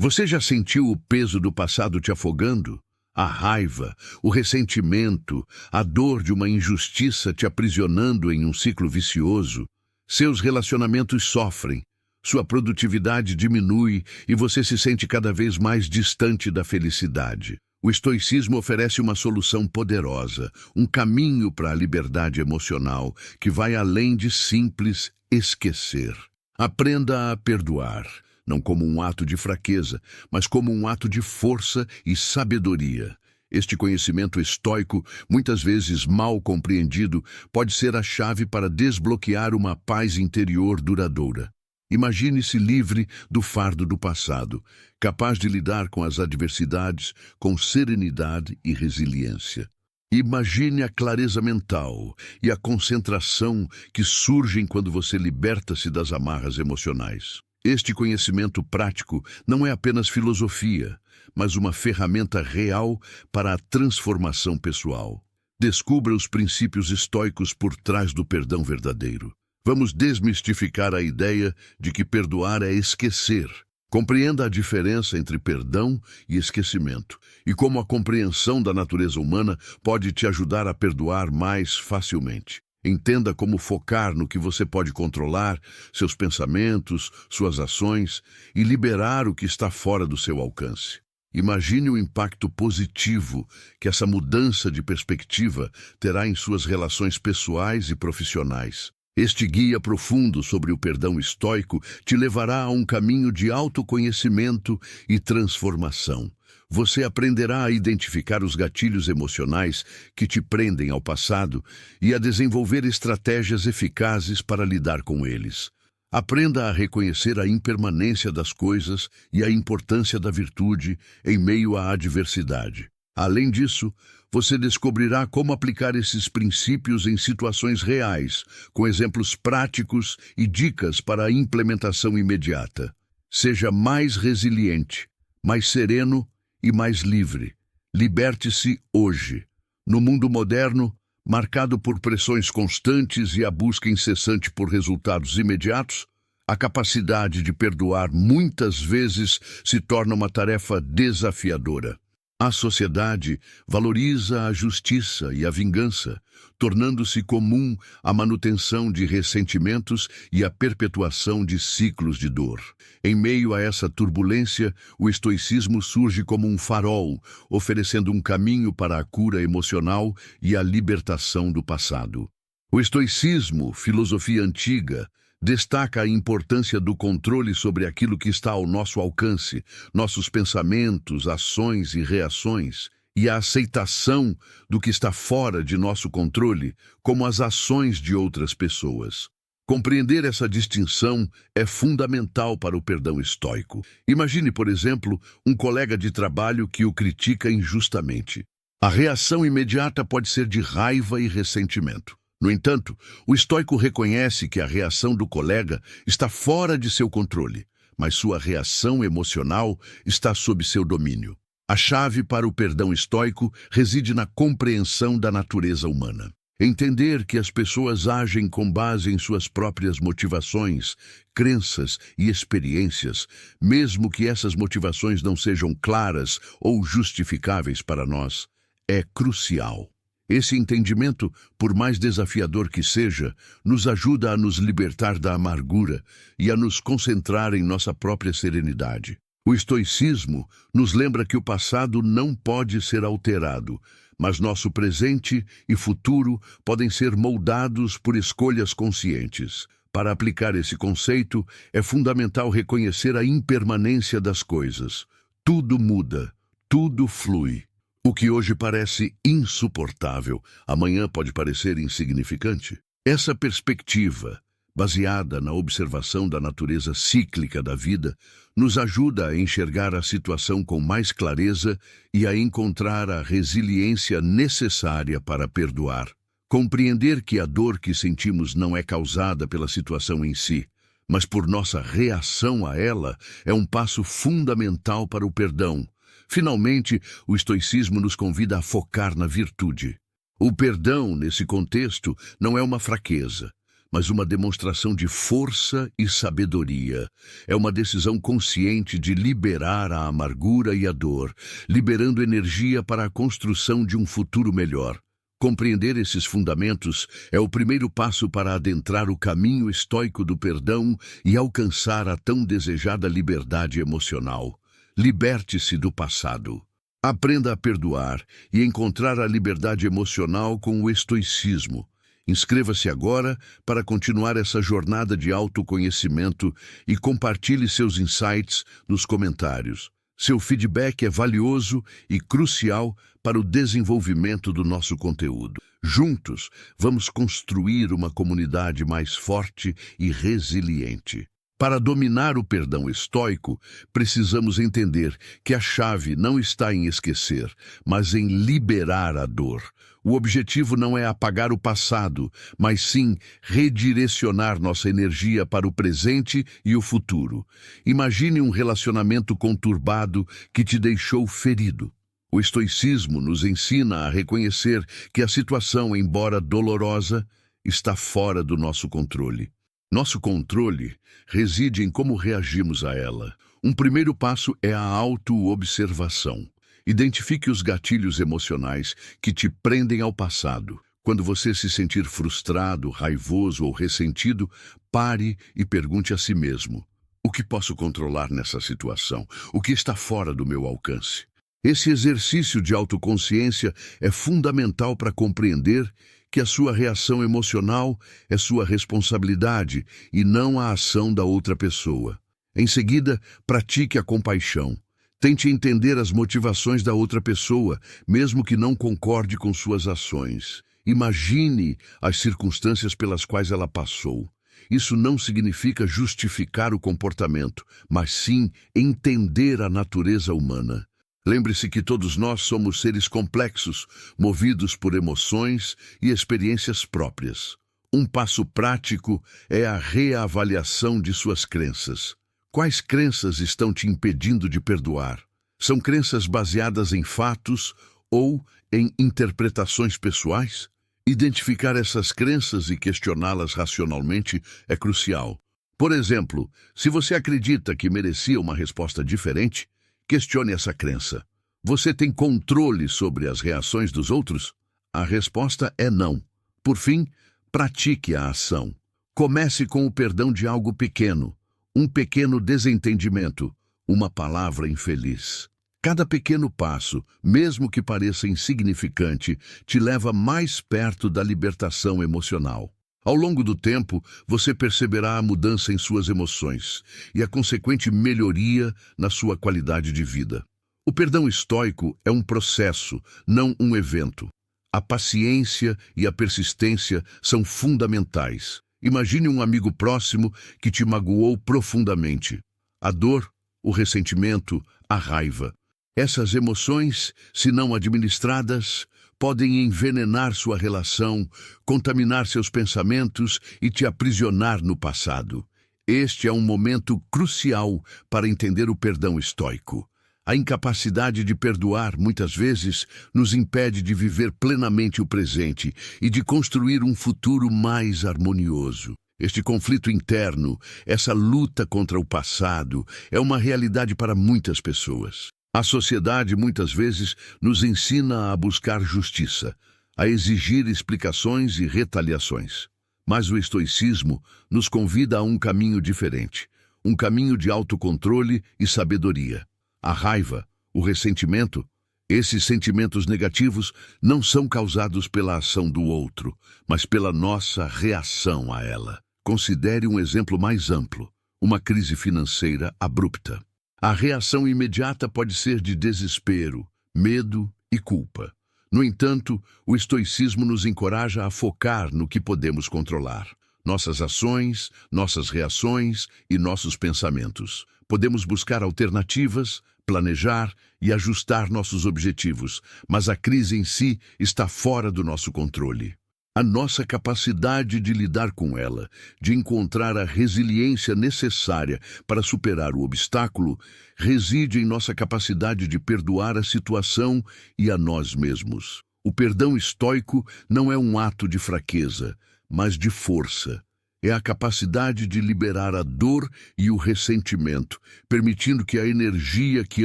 Você já sentiu o peso do passado te afogando? A raiva, o ressentimento, a dor de uma injustiça te aprisionando em um ciclo vicioso? Seus relacionamentos sofrem, sua produtividade diminui e você se sente cada vez mais distante da felicidade. O estoicismo oferece uma solução poderosa, um caminho para a liberdade emocional que vai além de simples esquecer. Aprenda a perdoar, não como um ato de fraqueza, mas como um ato de força e sabedoria. Este conhecimento estoico, muitas vezes mal compreendido, pode ser a chave para desbloquear uma paz interior duradoura. Imagine-se livre do fardo do passado, capaz de lidar com as adversidades com serenidade e resiliência. Imagine a clareza mental e a concentração que surgem quando você liberta-se das amarras emocionais. Este conhecimento prático não é apenas filosofia, mas uma ferramenta real para a transformação pessoal. Descubra os princípios estoicos por trás do perdão verdadeiro. Vamos desmistificar a ideia de que perdoar é esquecer. Compreenda a diferença entre perdão e esquecimento, e como a compreensão da natureza humana pode te ajudar a perdoar mais facilmente. Entenda como focar no que você pode controlar, seus pensamentos, suas ações, e liberar o que está fora do seu alcance. Imagine o impacto positivo que essa mudança de perspectiva terá em suas relações pessoais e profissionais. Este guia profundo sobre o perdão estoico te levará a um caminho de autoconhecimento e transformação. Você aprenderá a identificar os gatilhos emocionais que te prendem ao passado e a desenvolver estratégias eficazes para lidar com eles. Aprenda a reconhecer a impermanência das coisas e a importância da virtude em meio à adversidade. Além disso, você descobrirá como aplicar esses princípios em situações reais, com exemplos práticos e dicas para a implementação imediata. Seja mais resiliente, mais sereno e mais livre. Liberte-se hoje. No mundo moderno, marcado por pressões constantes e a busca incessante por resultados imediatos, a capacidade de perdoar muitas vezes se torna uma tarefa desafiadora. A sociedade valoriza a justiça e a vingança, tornando-se comum a manutenção de ressentimentos e a perpetuação de ciclos de dor. Em meio a essa turbulência, o estoicismo surge como um farol, oferecendo um caminho para a cura emocional e a libertação do passado. O estoicismo, filosofia antiga, destaca a importância do controle sobre aquilo que está ao nosso alcance, nossos pensamentos, ações e reações, e a aceitação do que está fora de nosso controle, como as ações de outras pessoas. Compreender essa distinção é fundamental para o perdão estoico. Imagine, por exemplo, um colega de trabalho que o critica injustamente. A reação imediata pode ser de raiva e ressentimento. No entanto, o estoico reconhece que a reação do colega está fora de seu controle, mas sua reação emocional está sob seu domínio. A chave para o perdão estoico reside na compreensão da natureza humana. Entender que as pessoas agem com base em suas próprias motivações, crenças e experiências, mesmo que essas motivações não sejam claras ou justificáveis para nós, é crucial. Esse entendimento, por mais desafiador que seja, nos ajuda a nos libertar da amargura e a nos concentrar em nossa própria serenidade. O estoicismo nos lembra que o passado não pode ser alterado, mas nosso presente e futuro podem ser moldados por escolhas conscientes. Para aplicar esse conceito, é fundamental reconhecer a impermanência das coisas. Tudo muda, tudo flui. O que hoje parece insuportável, amanhã pode parecer insignificante. Essa perspectiva, baseada na observação da natureza cíclica da vida, nos ajuda a enxergar a situação com mais clareza e a encontrar a resiliência necessária para perdoar. Compreender que a dor que sentimos não é causada pela situação em si, mas por nossa reação a ela, é um passo fundamental para o perdão. Finalmente, o estoicismo nos convida a focar na virtude. O perdão, nesse contexto, não é uma fraqueza, mas uma demonstração de força e sabedoria. É uma decisão consciente de liberar a amargura e a dor, liberando energia para a construção de um futuro melhor. Compreender esses fundamentos é o primeiro passo para adentrar o caminho estoico do perdão e alcançar a tão desejada liberdade emocional. Liberte-se do passado. Aprenda a perdoar e encontrar a liberdade emocional com o estoicismo. Inscreva-se agora para continuar essa jornada de autoconhecimento e compartilhe seus insights nos comentários. Seu feedback é valioso e crucial para o desenvolvimento do nosso conteúdo. Juntos, vamos construir uma comunidade mais forte e resiliente. Para dominar o perdão estoico, precisamos entender que a chave não está em esquecer, mas em liberar a dor. O objetivo não é apagar o passado, mas sim redirecionar nossa energia para o presente e o futuro. Imagine um relacionamento conturbado que te deixou ferido. O estoicismo nos ensina a reconhecer que a situação, embora dolorosa, está fora do nosso controle. Nosso controle reside em como reagimos a ela. Um primeiro passo é a autoobservação. Identifique os gatilhos emocionais que te prendem ao passado. Quando você se sentir frustrado, raivoso ou ressentido, pare e pergunte a si mesmo: o que posso controlar nessa situação? O que está fora do meu alcance? Esse exercício de autoconsciência é fundamental para compreender que a sua reação emocional é sua responsabilidade e não a ação da outra pessoa. Em seguida, pratique a compaixão. Tente entender as motivações da outra pessoa, mesmo que não concorde com suas ações. Imagine as circunstâncias pelas quais ela passou. Isso não significa justificar o comportamento, mas sim entender a natureza humana. Lembre-se que todos nós somos seres complexos, movidos por emoções e experiências próprias. Um passo prático é a reavaliação de suas crenças. Quais crenças estão te impedindo de perdoar? São crenças baseadas em fatos ou em interpretações pessoais? Identificar essas crenças e questioná-las racionalmente é crucial. Por exemplo, se você acredita que merecia uma resposta diferente, questione essa crença. Você tem controle sobre as reações dos outros? A resposta é não. Por fim, pratique a ação. Comece com o perdão de algo pequeno. Um pequeno desentendimento, uma palavra infeliz. Cada pequeno passo, mesmo que pareça insignificante, te leva mais perto da libertação emocional. Ao longo do tempo, você perceberá a mudança em suas emoções e a consequente melhoria na sua qualidade de vida. O perdão estoico é um processo, não um evento. A paciência e a persistência são fundamentais. Imagine um amigo próximo que te magoou profundamente. A dor, o ressentimento, a raiva. Essas emoções, se não administradas, podem envenenar sua relação, contaminar seus pensamentos e te aprisionar no passado. Este é um momento crucial para entender o perdão estoico. A incapacidade de perdoar, muitas vezes, nos impede de viver plenamente o presente e de construir um futuro mais harmonioso. Este conflito interno, essa luta contra o passado, é uma realidade para muitas pessoas. A sociedade, muitas vezes, nos ensina a buscar justiça, a exigir explicações e retaliações. Mas o estoicismo nos convida a um caminho diferente, um caminho de autocontrole e sabedoria. A raiva, o ressentimento, esses sentimentos negativos não são causados pela ação do outro, mas pela nossa reação a ela. Considere um exemplo mais amplo, uma crise financeira abrupta. A reação imediata pode ser de desespero, medo e culpa. No entanto, o estoicismo nos encoraja a focar no que podemos controlar. Nossas ações, nossas reações e nossos pensamentos. Podemos buscar alternativas, planejar e ajustar nossos objetivos, mas a crise em si está fora do nosso controle. A nossa capacidade de lidar com ela, de encontrar a resiliência necessária para superar o obstáculo, reside em nossa capacidade de perdoar a situação e a nós mesmos. O perdão estoico não é um ato de fraqueza, mas de força. É a capacidade de liberar a dor e o ressentimento, permitindo que a energia que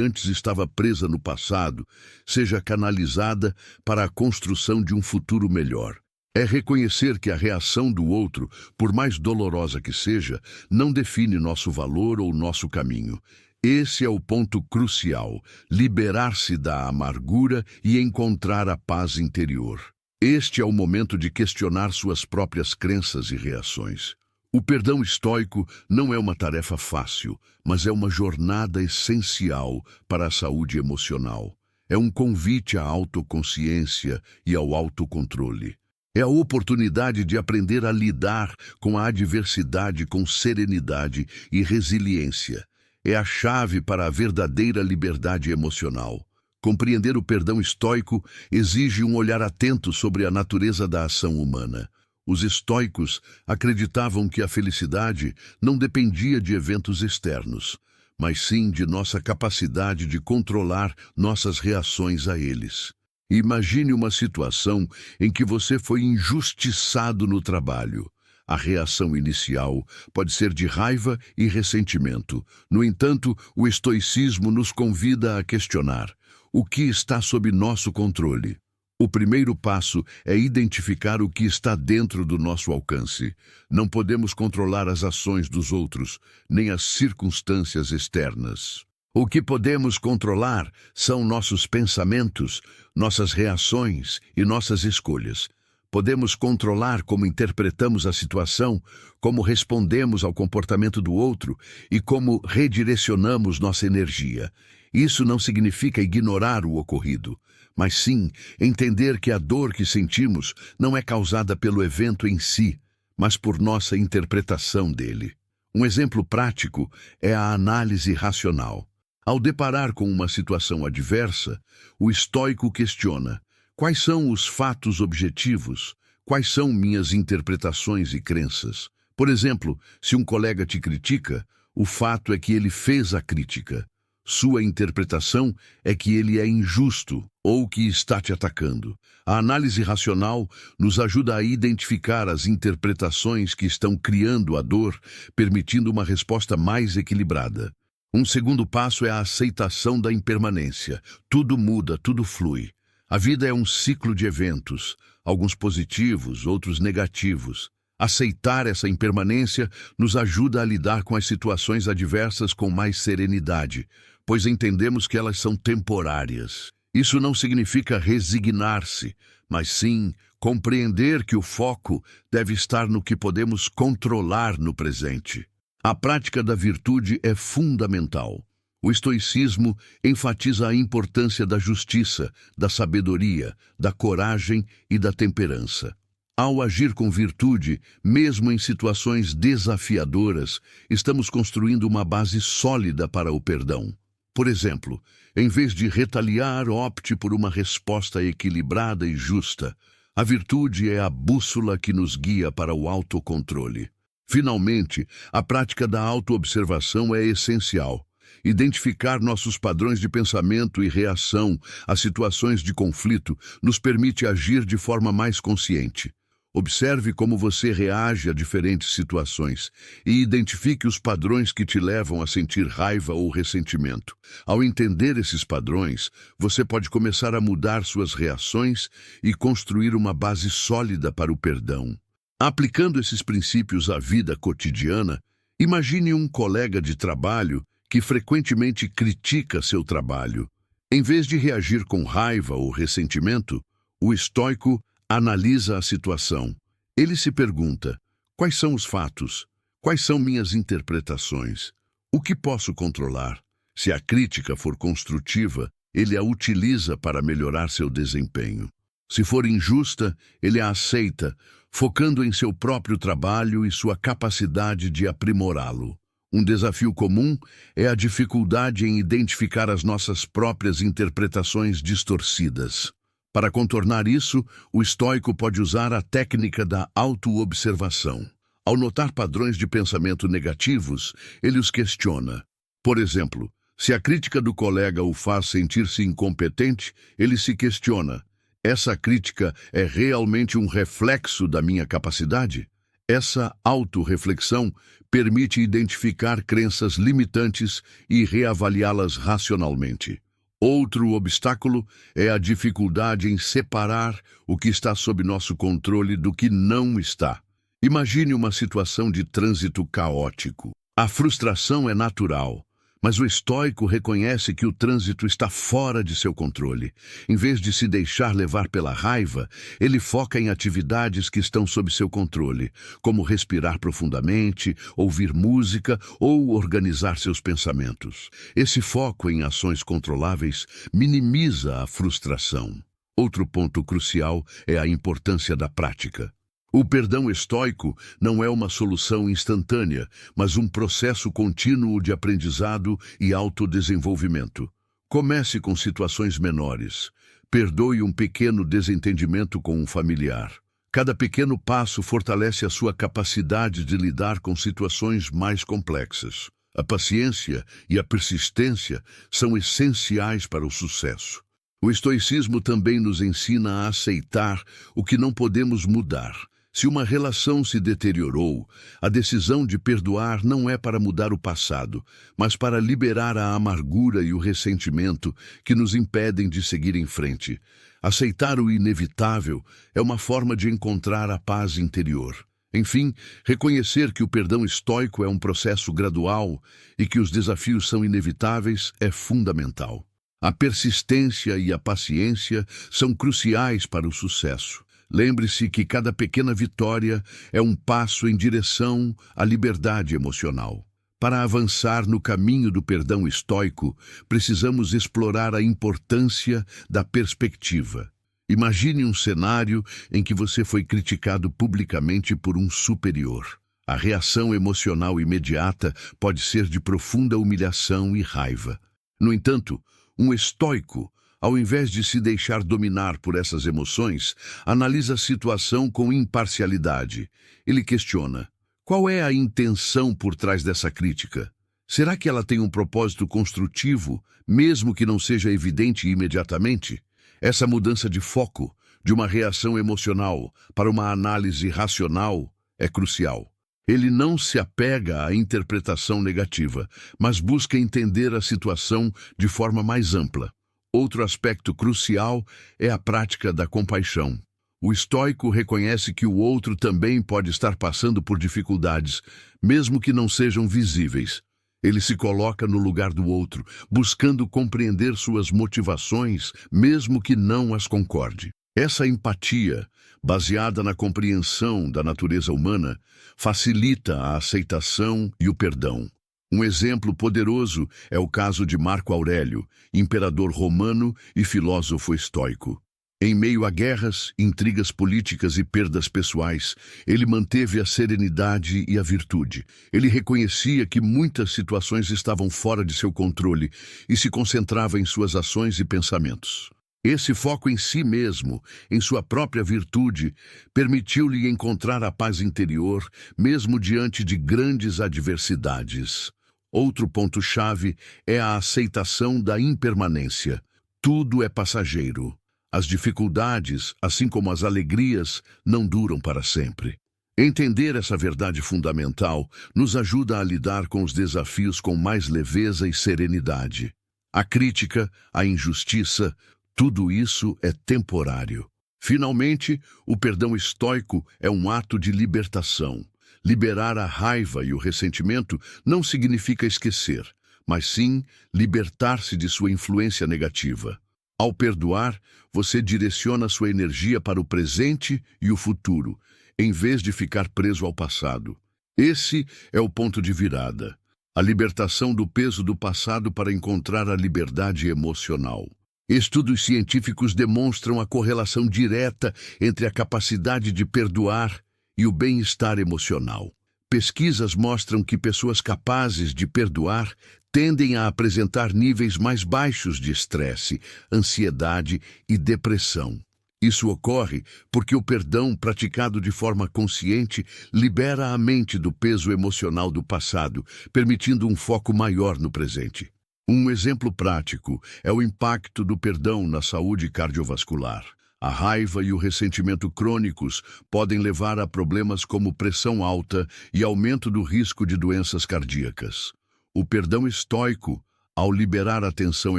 antes estava presa no passado seja canalizada para a construção de um futuro melhor. É reconhecer que a reação do outro, por mais dolorosa que seja, não define nosso valor ou nosso caminho. Esse é o ponto crucial: liberar-se da amargura e encontrar a paz interior. Este é o momento de questionar suas próprias crenças e reações. O perdão estoico não é uma tarefa fácil, mas é uma jornada essencial para a saúde emocional. É um convite à autoconsciência e ao autocontrole. É a oportunidade de aprender a lidar com a adversidade com serenidade e resiliência. É a chave para a verdadeira liberdade emocional. Compreender o perdão estoico exige um olhar atento sobre a natureza da ação humana. Os estoicos acreditavam que a felicidade não dependia de eventos externos, mas sim de nossa capacidade de controlar nossas reações a eles. Imagine uma situação em que você foi injustiçado no trabalho. A reação inicial pode ser de raiva e ressentimento. No entanto, o estoicismo nos convida a questionar: o que está sob nosso controle? O primeiro passo é identificar o que está dentro do nosso alcance. Não podemos controlar as ações dos outros, nem as circunstâncias externas. O que podemos controlar são nossos pensamentos, nossas reações e nossas escolhas. Podemos controlar como interpretamos a situação, como respondemos ao comportamento do outro e como redirecionamos nossa energia. Isso não significa ignorar o ocorrido, mas sim entender que a dor que sentimos não é causada pelo evento em si, mas por nossa interpretação dele. Um exemplo prático é a análise racional. Ao deparar com uma situação adversa, o estoico questiona: quais são os fatos objetivos? Quais são minhas interpretações e crenças? Por exemplo, se um colega te critica, o fato é que ele fez a crítica. Sua interpretação é que ele é injusto ou que está te atacando. A análise racional nos ajuda a identificar as interpretações que estão criando a dor, permitindo uma resposta mais equilibrada. Um segundo passo é a aceitação da impermanência. Tudo muda, tudo flui. A vida é um ciclo de eventos, alguns positivos, outros negativos. Aceitar essa impermanência nos ajuda a lidar com as situações adversas com mais serenidade, pois entendemos que elas são temporárias. Isso não significa resignar-se, mas sim compreender que o foco deve estar no que podemos controlar no presente. A prática da virtude é fundamental. O estoicismo enfatiza a importância da justiça, da sabedoria, da coragem e da temperança. Ao agir com virtude, mesmo em situações desafiadoras, estamos construindo uma base sólida para o perdão. Por exemplo, em vez de retaliar, opte por uma resposta equilibrada e justa. A virtude é a bússola que nos guia para o autocontrole. Finalmente, a prática da autoobservação é essencial. Identificar nossos padrões de pensamento e reação a situações de conflito nos permite agir de forma mais consciente. Observe como você reage a diferentes situações e identifique os padrões que te levam a sentir raiva ou ressentimento. Ao entender esses padrões, você pode começar a mudar suas reações e construir uma base sólida para o perdão. Aplicando esses princípios à vida cotidiana, imagine um colega de trabalho que frequentemente critica seu trabalho. Em vez de reagir com raiva ou ressentimento, o estoico analisa a situação. Ele se pergunta: quais são os fatos? Quais são minhas interpretações? O que posso controlar? Se a crítica for construtiva, ele a utiliza para melhorar seu desempenho. Se for injusta, ele a aceita, focando em seu próprio trabalho e sua capacidade de aprimorá-lo. Um desafio comum é a dificuldade em identificar as nossas próprias interpretações distorcidas. Para contornar isso, o estoico pode usar a técnica da autoobservação. Ao notar padrões de pensamento negativos, ele os questiona. Por exemplo, se a crítica do colega o faz sentir-se incompetente, ele se questiona: essa crítica é realmente um reflexo da minha capacidade? Essa autorreflexão permite identificar crenças limitantes e reavaliá-las racionalmente. Outro obstáculo é a dificuldade em separar o que está sob nosso controle do que não está. Imagine uma situação de trânsito caótico. A frustração é natural, mas o estoico reconhece que o trânsito está fora de seu controle. Em vez de se deixar levar pela raiva, ele foca em atividades que estão sob seu controle, como respirar profundamente, ouvir música ou organizar seus pensamentos. Esse foco em ações controláveis minimiza a frustração. Outro ponto crucial é a importância da prática. O perdão estoico não é uma solução instantânea, mas um processo contínuo de aprendizado e autodesenvolvimento. Comece com situações menores. Perdoe um pequeno desentendimento com um familiar. Cada pequeno passo fortalece a sua capacidade de lidar com situações mais complexas. A paciência e a persistência são essenciais para o sucesso. O estoicismo também nos ensina a aceitar o que não podemos mudar. Se uma relação se deteriorou, a decisão de perdoar não é para mudar o passado, mas para liberar a amargura e o ressentimento que nos impedem de seguir em frente. Aceitar o inevitável é uma forma de encontrar a paz interior. Enfim, reconhecer que o perdão estoico é um processo gradual e que os desafios são inevitáveis é fundamental. A persistência e a paciência são cruciais para o sucesso. Lembre-se que cada pequena vitória é um passo em direção à liberdade emocional. Para avançar no caminho do perdão estoico, precisamos explorar a importância da perspectiva. Imagine um cenário em que você foi criticado publicamente por um superior. A reação emocional imediata pode ser de profunda humilhação e raiva. No entanto, um estoico, ao invés de se deixar dominar por essas emoções, analisa a situação com imparcialidade. Ele questiona: qual é a intenção por trás dessa crítica? Será que ela tem um propósito construtivo, mesmo que não seja evidente imediatamente? Essa mudança de foco, de uma reação emocional para uma análise racional, é crucial. Ele não se apega à interpretação negativa, mas busca entender a situação de forma mais ampla. Outro aspecto crucial é a prática da compaixão. O estoico reconhece que o outro também pode estar passando por dificuldades, mesmo que não sejam visíveis. Ele se coloca no lugar do outro, buscando compreender suas motivações, mesmo que não as concorde. Essa empatia, baseada na compreensão da natureza humana, facilita a aceitação e o perdão. Um exemplo poderoso é o caso de Marco Aurélio, imperador romano e filósofo estoico. Em meio a guerras, intrigas políticas e perdas pessoais, ele manteve a serenidade e a virtude. Ele reconhecia que muitas situações estavam fora de seu controle e se concentrava em suas ações e pensamentos. Esse foco em si mesmo, em sua própria virtude, permitiu-lhe encontrar a paz interior, mesmo diante de grandes adversidades. Outro ponto-chave é a aceitação da impermanência. Tudo é passageiro. As dificuldades, assim como as alegrias, não duram para sempre. Entender essa verdade fundamental nos ajuda a lidar com os desafios com mais leveza e serenidade. A crítica, a injustiça, tudo isso é temporário. Finalmente, o perdão estoico é um ato de libertação. Liberar a raiva e o ressentimento não significa esquecer, mas sim libertar-se de sua influência negativa. Ao perdoar, você direciona sua energia para o presente e o futuro, em vez de ficar preso ao passado. Esse é o ponto de virada. A libertação do peso do passado para encontrar a liberdade emocional. Estudos científicos demonstram a correlação direta entre a capacidade de perdoar e o bem-estar emocional. Pesquisas mostram que pessoas capazes de perdoar tendem a apresentar níveis mais baixos de estresse, ansiedade e depressão. Isso ocorre porque o perdão praticado de forma consciente libera a mente do peso emocional do passado, permitindo um foco maior no presente. Um exemplo prático é o impacto do perdão na saúde cardiovascular. A raiva e o ressentimento crônicos podem levar a problemas como pressão alta e aumento do risco de doenças cardíacas. O perdão estoico, ao liberar a tensão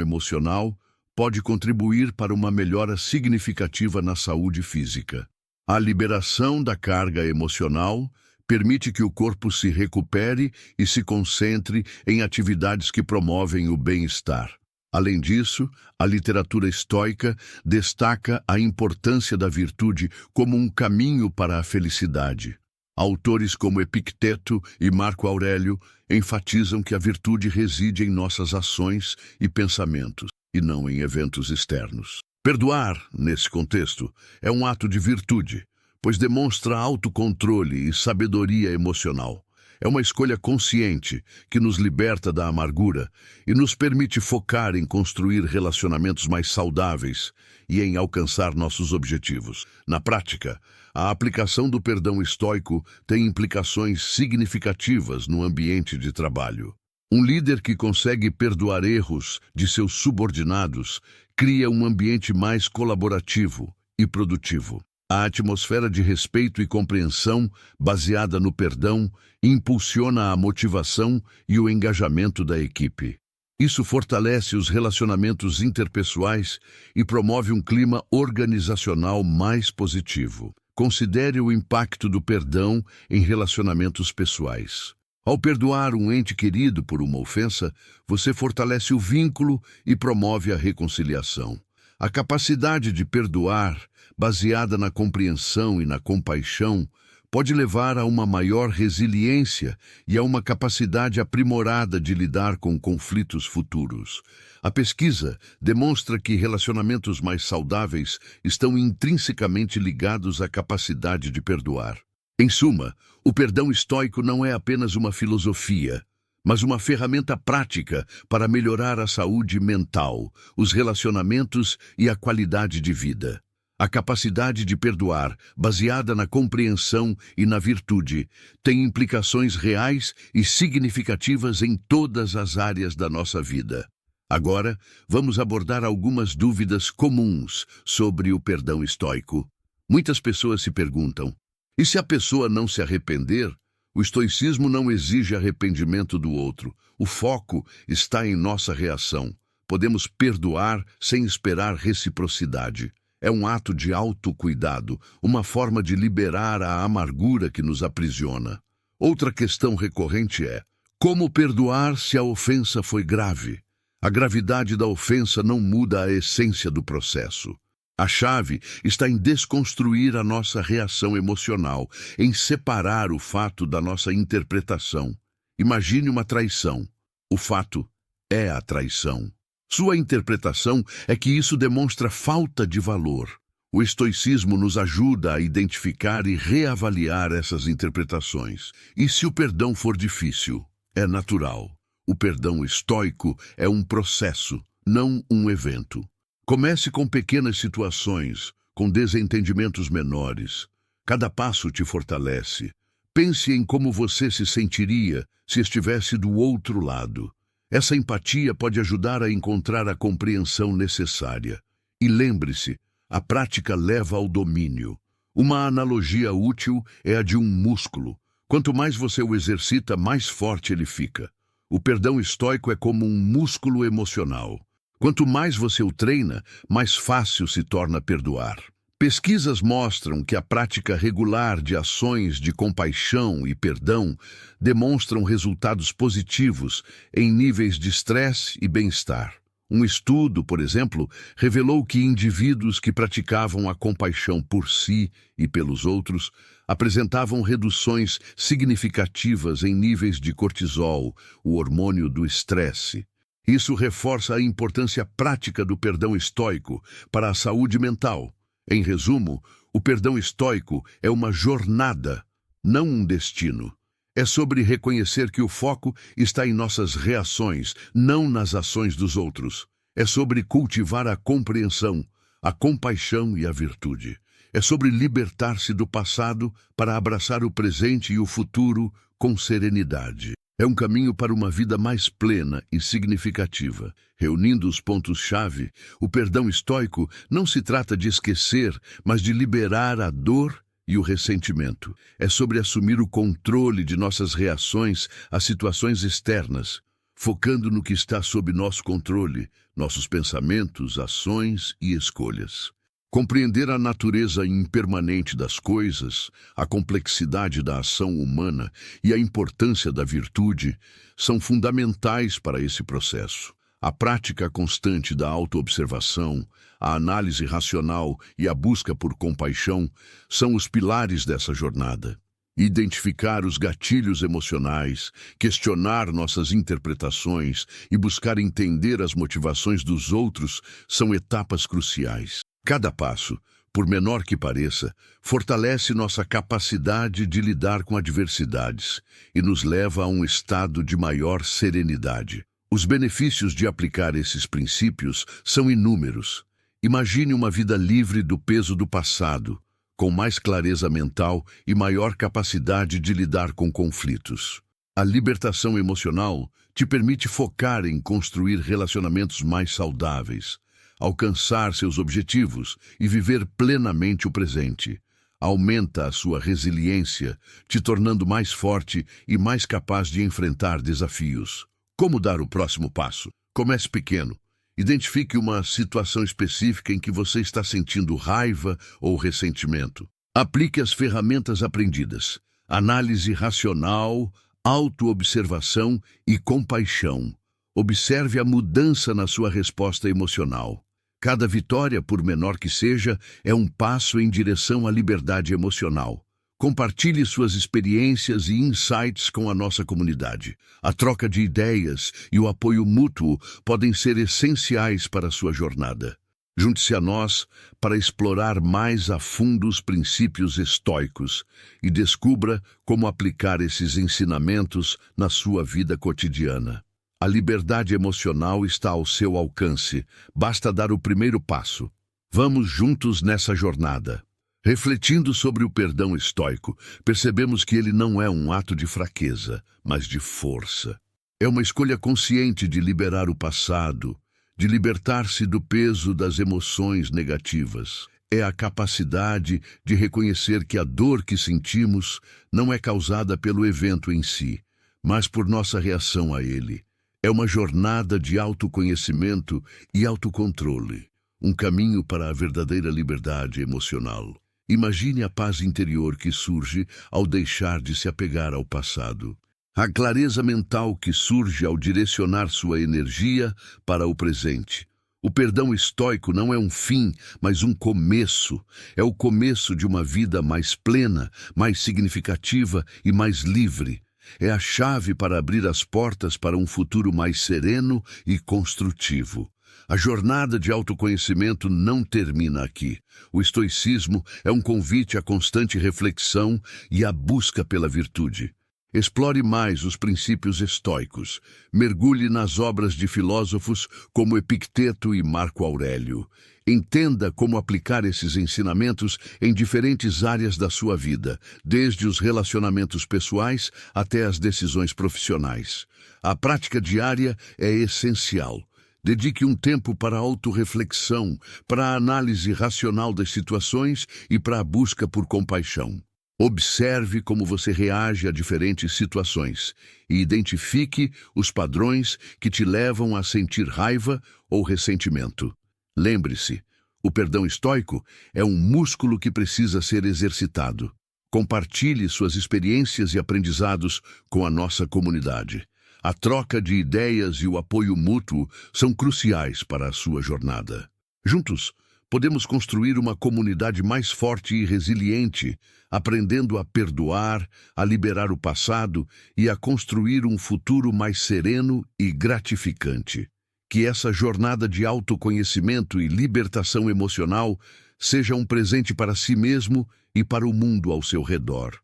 emocional, pode contribuir para uma melhora significativa na saúde física. A liberação da carga emocional permite que o corpo se recupere e se concentre em atividades que promovem o bem-estar. Além disso, a literatura estoica destaca a importância da virtude como um caminho para a felicidade. Autores como Epicteto e Marco Aurélio enfatizam que a virtude reside em nossas ações e pensamentos, e não em eventos externos. Perdoar, nesse contexto, é um ato de virtude, pois demonstra autocontrole e sabedoria emocional. É uma escolha consciente que nos liberta da amargura e nos permite focar em construir relacionamentos mais saudáveis e em alcançar nossos objetivos. Na prática, a aplicação do perdão estoico tem implicações significativas no ambiente de trabalho. Um líder que consegue perdoar erros de seus subordinados cria um ambiente mais colaborativo e produtivo. A atmosfera de respeito e compreensão, baseada no perdão, impulsiona a motivação e o engajamento da equipe. Isso fortalece os relacionamentos interpessoais e promove um clima organizacional mais positivo. Considere o impacto do perdão em relacionamentos pessoais. Ao perdoar um ente querido por uma ofensa, você fortalece o vínculo e promove a reconciliação. A capacidade de perdoar, baseada na compreensão e na compaixão, pode levar a uma maior resiliência e a uma capacidade aprimorada de lidar com conflitos futuros. A pesquisa demonstra que relacionamentos mais saudáveis estão intrinsecamente ligados à capacidade de perdoar. Em suma, o perdão estoico não é apenas uma filosofia, mas uma ferramenta prática para melhorar a saúde mental, os relacionamentos e a qualidade de vida. A capacidade de perdoar, baseada na compreensão e na virtude, tem implicações reais e significativas em todas as áreas da nossa vida. Agora, vamos abordar algumas dúvidas comuns sobre o perdão estoico. Muitas pessoas se perguntam: e se a pessoa não se arrepender? O estoicismo não exige arrependimento do outro. O foco está em nossa reação. Podemos perdoar sem esperar reciprocidade. É um ato de autocuidado, uma forma de liberar a amargura que nos aprisiona. Outra questão recorrente é: como perdoar se a ofensa foi grave? A gravidade da ofensa não muda a essência do processo. A chave está em desconstruir a nossa reação emocional, em separar o fato da nossa interpretação. Imagine uma traição. O fato é a traição. Sua interpretação é que isso demonstra falta de valor. O estoicismo nos ajuda a identificar e reavaliar essas interpretações. E se o perdão for difícil? É natural. O perdão estoico é um processo, não um evento. Comece com pequenas situações, com desentendimentos menores. Cada passo te fortalece. Pense em como você se sentiria se estivesse do outro lado. Essa empatia pode ajudar a encontrar a compreensão necessária. E lembre-se, a prática leva ao domínio. Uma analogia útil é a de um músculo. Quanto mais você o exercita, mais forte ele fica. O perdão estoico é como um músculo emocional. Quanto mais você o treina, mais fácil se torna perdoar. Pesquisas mostram que a prática regular de ações de compaixão e perdão demonstram resultados positivos em níveis de estresse e bem-estar. Um estudo, por exemplo, revelou que indivíduos que praticavam a compaixão por si e pelos outros apresentavam reduções significativas em níveis de cortisol, o hormônio do estresse. Isso reforça a importância prática do perdão estoico para a saúde mental. Em resumo, o perdão estoico é uma jornada, não um destino. É sobre reconhecer que o foco está em nossas reações, não nas ações dos outros. É sobre cultivar a compreensão, a compaixão e a virtude. É sobre libertar-se do passado para abraçar o presente e o futuro com serenidade. É um caminho para uma vida mais plena e significativa. Reunindo os pontos-chave, o perdão estoico não se trata de esquecer, mas de liberar a dor e o ressentimento. É sobre assumir o controle de nossas reações às situações externas, focando no que está sob nosso controle, nossos pensamentos, ações e escolhas. Compreender a natureza impermanente das coisas, a complexidade da ação humana e a importância da virtude são fundamentais para esse processo. A prática constante da autoobservação, a análise racional e a busca por compaixão são os pilares dessa jornada. Identificar os gatilhos emocionais, questionar nossas interpretações e buscar entender as motivações dos outros são etapas cruciais. Cada passo, por menor que pareça, fortalece nossa capacidade de lidar com adversidades e nos leva a um estado de maior serenidade. Os benefícios de aplicar esses princípios são inúmeros. Imagine uma vida livre do peso do passado, com mais clareza mental e maior capacidade de lidar com conflitos. A libertação emocional te permite focar em construir relacionamentos mais saudáveis, alcançar seus objetivos e viver plenamente o presente. Aumenta a sua resiliência, te tornando mais forte e mais capaz de enfrentar desafios. Como dar o próximo passo? Comece pequeno. Identifique uma situação específica em que você está sentindo raiva ou ressentimento. Aplique as ferramentas aprendidas: análise racional, autoobservação e compaixão. Observe a mudança na sua resposta emocional. Cada vitória, por menor que seja, é um passo em direção à liberdade emocional. Compartilhe suas experiências e insights com a nossa comunidade. A troca de ideias e o apoio mútuo podem ser essenciais para a sua jornada. Junte-se a nós para explorar mais a fundo os princípios estoicos e descubra como aplicar esses ensinamentos na sua vida cotidiana. A liberdade emocional está ao seu alcance, basta dar o primeiro passo. Vamos juntos nessa jornada. Refletindo sobre o perdão estoico, percebemos que ele não é um ato de fraqueza, mas de força. É uma escolha consciente de liberar o passado, de libertar-se do peso das emoções negativas. É a capacidade de reconhecer que a dor que sentimos não é causada pelo evento em si, mas por nossa reação a ele. É uma jornada de autoconhecimento e autocontrole, um caminho para a verdadeira liberdade emocional. Imagine a paz interior que surge ao deixar de se apegar ao passado. A clareza mental que surge ao direcionar sua energia para o presente. O perdão estoico não é um fim, mas um começo. É o começo de uma vida mais plena, mais significativa e mais livre. É a chave para abrir as portas para um futuro mais sereno e construtivo. A jornada de autoconhecimento não termina aqui. O estoicismo é um convite à constante reflexão e à busca pela virtude. Explore mais os princípios estoicos. Mergulhe nas obras de filósofos como Epicteto e Marco Aurélio. Entenda como aplicar esses ensinamentos em diferentes áreas da sua vida, desde os relacionamentos pessoais até as decisões profissionais. A prática diária é essencial. Dedique um tempo para a autorreflexão, para a análise racional das situações e para a busca por compaixão. Observe como você reage a diferentes situações e identifique os padrões que te levam a sentir raiva ou ressentimento. Lembre-se, o perdão estoico é um músculo que precisa ser exercitado. Compartilhe suas experiências e aprendizados com a nossa comunidade. A troca de ideias e o apoio mútuo são cruciais para a sua jornada. Juntos, podemos construir uma comunidade mais forte e resiliente, aprendendo a perdoar, a liberar o passado e a construir um futuro mais sereno e gratificante. Que essa jornada de autoconhecimento e libertação emocional seja um presente para si mesmo e para o mundo ao seu redor.